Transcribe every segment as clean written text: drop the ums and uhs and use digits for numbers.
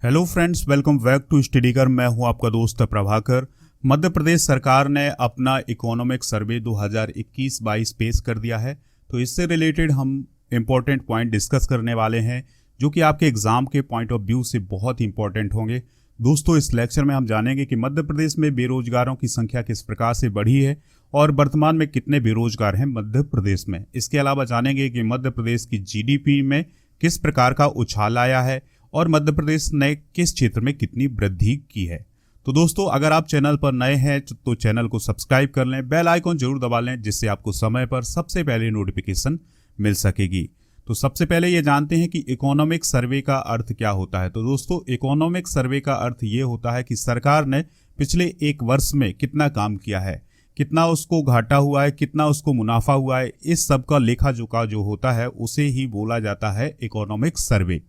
Hello friends, welcome back to स्टडीगर। मैं हूं आपका दोस्त प्रभाकर। मध्य प्रदेश सरकार ने अपना इकोनॉमिक सर्वे 2021-22 पेश कर दिया है। तो इससे रिलेटेड हम इम्पोर्टेंट पॉइंट डिस्कस करने वाले हैं जो कि आपके एग्जाम के पॉइंट ऑफ व्यू से बहुत ही इंपॉर्टेंट होंगे। दोस्तों, इस लेक्चर में हम जानेंगे कि मध्य प्रदेश में बेरोजगारों की संख्या किस प्रकार से बढ़ी है और वर्तमान में कितने बेरोजगार हैं मध्य प्रदेश में। इसके अलावा जानेंगे कि मध्य प्रदेश की जीडीपी में किस प्रकार का उछाल आया है और मध्य प्रदेश ने किस क्षेत्र में कितनी वृद्धि की है। तो दोस्तों, अगर आप चैनल पर नए हैं तो चैनल को सब्सक्राइब कर लें, बेल आइकॉन जरूर दबा लें जिससे आपको समय पर सबसे पहले नोटिफिकेशन मिल सकेगी। तो सबसे पहले ये जानते हैं कि इकोनॉमिक सर्वे का अर्थ क्या होता है। तो दोस्तों, इकोनॉमिक सर्वे का अर्थ ये होता है कि सरकार ने पिछले एक वर्ष में कितना काम किया है, कितना उसको घाटा हुआ है, कितना उसको मुनाफा हुआ है, इस सब का लेखा जोखा जो होता है उसे ही बोला जाता है इकोनॉमिक सर्वे।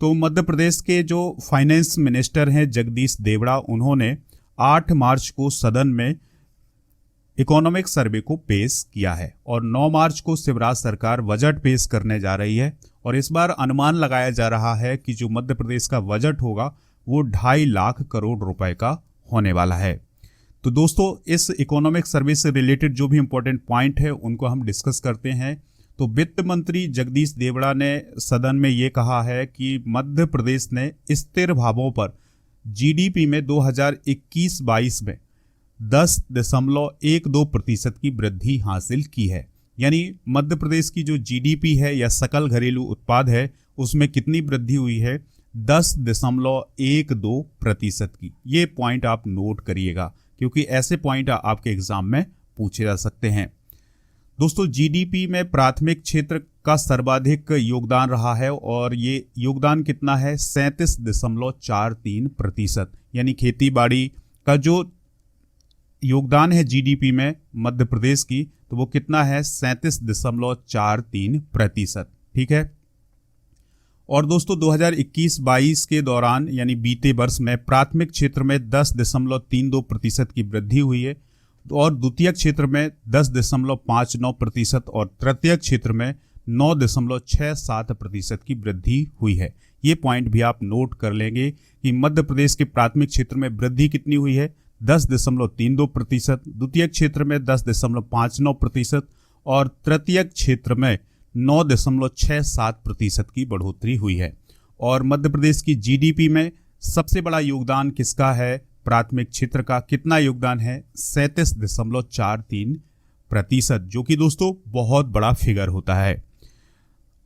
तो मध्य प्रदेश के जो फाइनेंस मिनिस्टर हैं जगदीश देवड़ा, उन्होंने 8 मार्च को सदन में इकोनॉमिक सर्वे को पेश किया है और 9 मार्च को शिवराज सरकार बजट पेश करने जा रही है। और इस बार अनुमान लगाया जा रहा है कि जो मध्य प्रदेश का बजट होगा वो 2.5 लाख करोड़ रुपए का होने वाला है। तो दोस्तों, इस इकोनॉमिक सर्वे से रिलेटेड जो भी इंपॉर्टेंट पॉइंट है उनको हम डिस्कस करते हैं। तो वित्त मंत्री जगदीश देवड़ा ने सदन में ये कहा है कि मध्य प्रदेश ने स्थिर भावों पर जीडीपी में 2021-22 में 10.12% की वृद्धि हासिल की है। यानी मध्य प्रदेश की जो जीडीपी है या सकल घरेलू उत्पाद है उसमें कितनी वृद्धि हुई है, 10.12% की। ये पॉइंट आप नोट करिएगा क्योंकि ऐसे पॉइंट आपके एग्जाम में पूछे जा सकते हैं। दोस्तों, जीडीपी में प्राथमिक क्षेत्र का सर्वाधिक योगदान रहा है और ये योगदान कितना है, 37.43%। यानी खेती बाड़ी का जो योगदान है जीडीपी में मध्य प्रदेश की, तो वो कितना है, 37.43%। ठीक है। और दोस्तों, 2021-22 के दौरान यानी बीते वर्ष में प्राथमिक क्षेत्र में 10.32% की वृद्धि हुई है और द्वितीय क्षेत्र में 10.59% और तृतीय क्षेत्र में 9.67% की वृद्धि हुई है। ये पॉइंट भी आप नोट कर लेंगे कि मध्य प्रदेश के प्राथमिक क्षेत्र में वृद्धि कितनी हुई है, 10.32%, द्वितीय क्षेत्र में 10.59% और तृतीय क्षेत्र में 9.67% की बढ़ोतरी हुई है। और मध्य प्रदेश की जीडीपी में सबसे बड़ा योगदान किसका है, प्राथमिक क्षेत्र का कितना योगदान है, 37.43%, जो कि दोस्तों बहुत बड़ा फिगर होता है।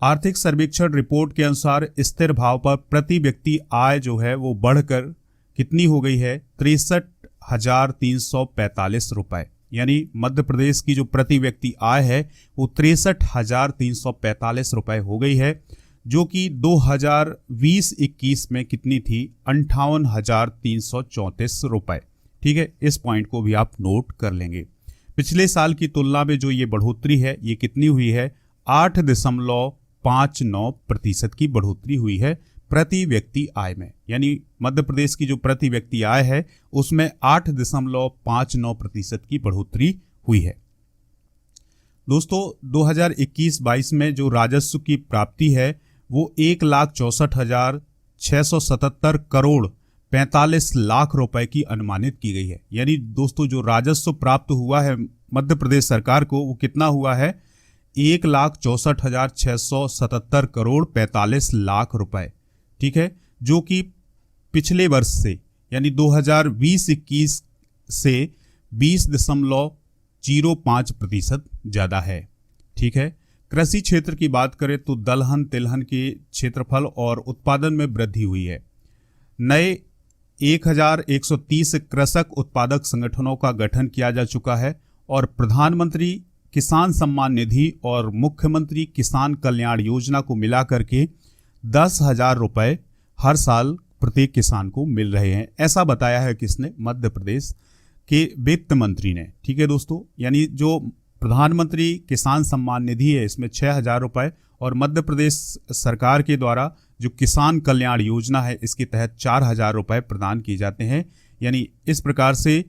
आर्थिक सर्वेक्षण रिपोर्ट के अनुसार स्थिर भाव पर प्रति व्यक्ति आय जो है वो बढ़कर कितनी हो गई है, 63,345 रुपए। यानी मध्य प्रदेश की जो प्रति व्यक्ति आय है वो 63,345 रुपए हो गई है, जो कि 2020-21 में कितनी थी, 58,334 रुपए। ठीक है, इस पॉइंट को भी आप नोट कर लेंगे। पिछले साल की तुलना में जो ये बढ़ोतरी है ये कितनी हुई है, 8.59% की बढ़ोतरी हुई है प्रति व्यक्ति आय में। यानी मध्य प्रदेश की जो प्रति व्यक्ति आय है उसमें 8.59% की बढ़ोतरी हुई है। दोस्तों, 2021-22 में जो राजस्व की प्राप्ति है वो 1,64,677 करोड़ 45 लाख रुपए की अनुमानित की गई है। यानी दोस्तों, जो राजस्व प्राप्त हुआ है मध्य प्रदेश सरकार को वो कितना हुआ है, 1,64,677 करोड़ 45 लाख रुपए। ठीक है, जो कि पिछले वर्ष से यानी 2020-21 से 20.05% ज़्यादा है। ठीक है। कृषि क्षेत्र की बात करें तो दलहन तिलहन के क्षेत्रफल और उत्पादन में वृद्धि हुई है। नए 1,130 कृषक उत्पादक संगठनों का गठन किया जा चुका है और प्रधानमंत्री किसान सम्मान निधि और मुख्यमंत्री किसान कल्याण योजना को मिलाकर के 10,000 रुपए हर साल प्रत्येक किसान को मिल रहे हैं। ऐसा बताया है किसने, मध्य प्रदेश के वित्त मंत्री ने। ठीक है दोस्तों, यानी जो प्रधानमंत्री किसान सम्मान निधि है इसमें 6,000 रुपए और मध्य प्रदेश सरकार के द्वारा जो किसान कल्याण योजना है इसके तहत 4,000 रुपए प्रदान किए जाते हैं। यानी इस प्रकार से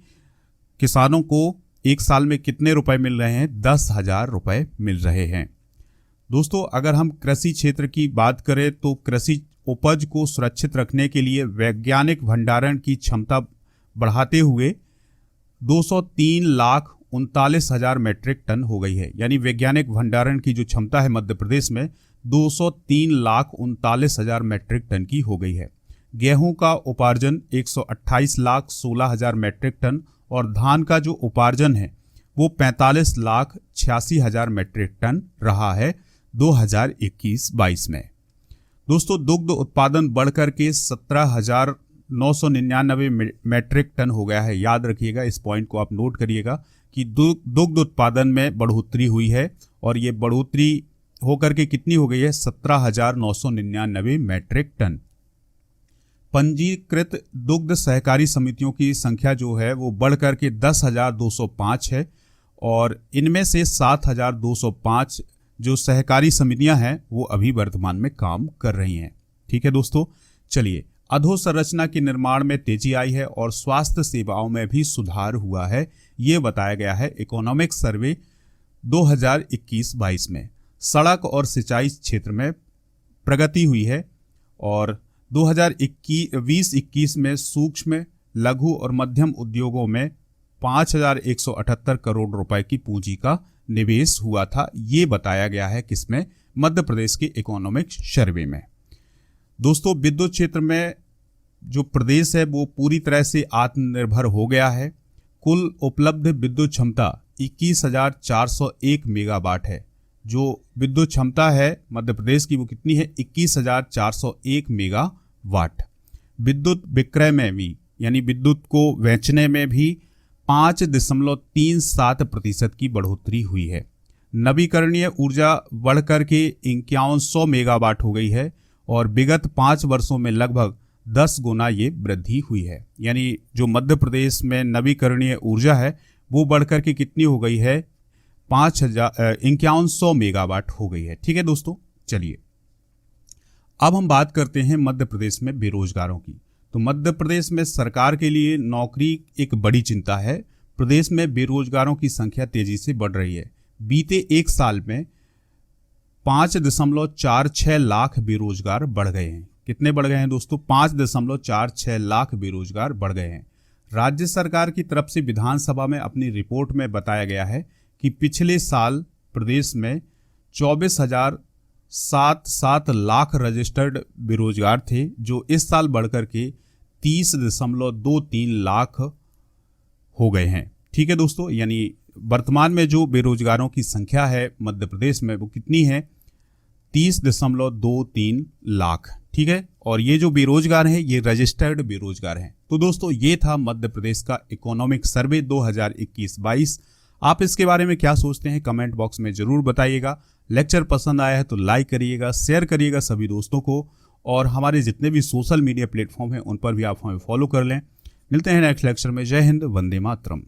किसानों को एक साल में कितने रुपए मिल रहे हैं, 10,000 रुपए मिल रहे हैं। दोस्तों, अगर हम कृषि क्षेत्र की बात करें तो कृषि उपज को सुरक्षित रखने के लिए वैज्ञानिक भंडारण की क्षमता बढ़ाते हुए 203,39,000 मैट्रिक टन हो गई है। यानी वैज्ञानिक भंडारण की जो क्षमता है मध्य प्रदेश में 203,39,000 मैट्रिक टन की हो गई है। गेहूं का उपार्जन 128,16,000 मैट्रिक टन और धान का जो उपार्जन है वो 45,86,000 मैट्रिक टन रहा है 2021-22 में। दोस्तों, दुग्ध उत्पादन बढ़कर के 17,999 मैट्रिक टन हो गया है। याद रखिएगा, इस पॉइंट को आप नोट करिएगा कि दुग्ध उत्पादन में बढ़ोतरी हुई है और ये बढ़ोतरी होकर के कितनी हो गई है 17,999 मैट्रिक टन। पंजीकृत दुग्ध सहकारी समितियों की संख्या जो है वो बढ़कर के 10,205 है और इनमें से 7,205 जो सहकारी समितियां हैं वो अभी वर्तमान में काम कर रही हैं। ठीक है दोस्तों, चलिए, अधोसंरचना के निर्माण में तेजी आई है और स्वास्थ्य सेवाओं में भी सुधार हुआ है, ये बताया गया है इकोनॉमिक सर्वे 2021-22 में। सड़क और सिंचाई क्षेत्र में प्रगति हुई है और 2020-21 में सूक्ष्म, लघु और मध्यम उद्योगों में 5,178 करोड़ रुपए की पूंजी का निवेश हुआ था, ये बताया गया है किसमें, मध्य प्रदेश के इकोनॉमिक सर्वे में। दोस्तों, विद्युत क्षेत्र में जो प्रदेश है वो पूरी तरह से आत्मनिर्भर हो गया है। कुल उपलब्ध विद्युत क्षमता 21,401 मेगावाट है। जो विद्युत क्षमता है मध्य प्रदेश की वो कितनी है 21,401 मेगावाट। विद्युत विक्रय में भी यानी विद्युत को बेचने में भी 5.37% की बढ़ोतरी हुई है। नवीकरणीय ऊर्जा बढ़कर के 5100 मेगावाट हो गई है और विगत 5 वर्षों में लगभग 10 गुना ये वृद्धि हुई है। यानी जो मध्य प्रदेश में नवीकरणीय ऊर्जा है वो बढ़कर के कितनी हो गई है 5100 मेगावाट हो गई है। ठीक है दोस्तों, चलिए अब हम बात करते हैं मध्य प्रदेश में बेरोजगारों की। तो मध्य प्रदेश में सरकार के लिए नौकरी एक बड़ी चिंता है। प्रदेश में बेरोजगारों की संख्या तेजी से बढ़ रही है। बीते एक साल में 5.46 लाख बेरोजगार बढ़ गए हैं। कितने बढ़ गए हैं दोस्तों? 5.46 लाख बेरोजगार बढ़ गए हैं। राज्य सरकार की तरफ से विधानसभा में अपनी रिपोर्ट में बताया गया है कि पिछले साल प्रदेश में 24,077 लाख रजिस्टर्ड बेरोजगार थे, जो इस साल बढ़कर के 30.23 लाख हो गए हैं। ठीक है दोस्तों, यानी वर्तमान में जो बेरोजगारों की संख्या है मध्य प्रदेश में वो कितनी है 30.23 लाख। ठीक है, और ये जो बेरोजगार हैं ये रजिस्टर्ड बेरोजगार हैं। तो दोस्तों, ये था मध्य प्रदेश का इकोनॉमिक सर्वे 2021-22। आप इसके बारे में क्या सोचते हैं कमेंट बॉक्स में जरूर बताइएगा। लेक्चर पसंद आया है तो लाइक करिएगा, शेयर करिएगा सभी दोस्तों को, और हमारे जितने भी सोशल मीडिया प्लेटफॉर्म हैं उन पर भी आप हमें फॉलो कर लें। मिलते हैं नेक्स्ट लेक्चर में। जय हिंद, वंदे मातरम।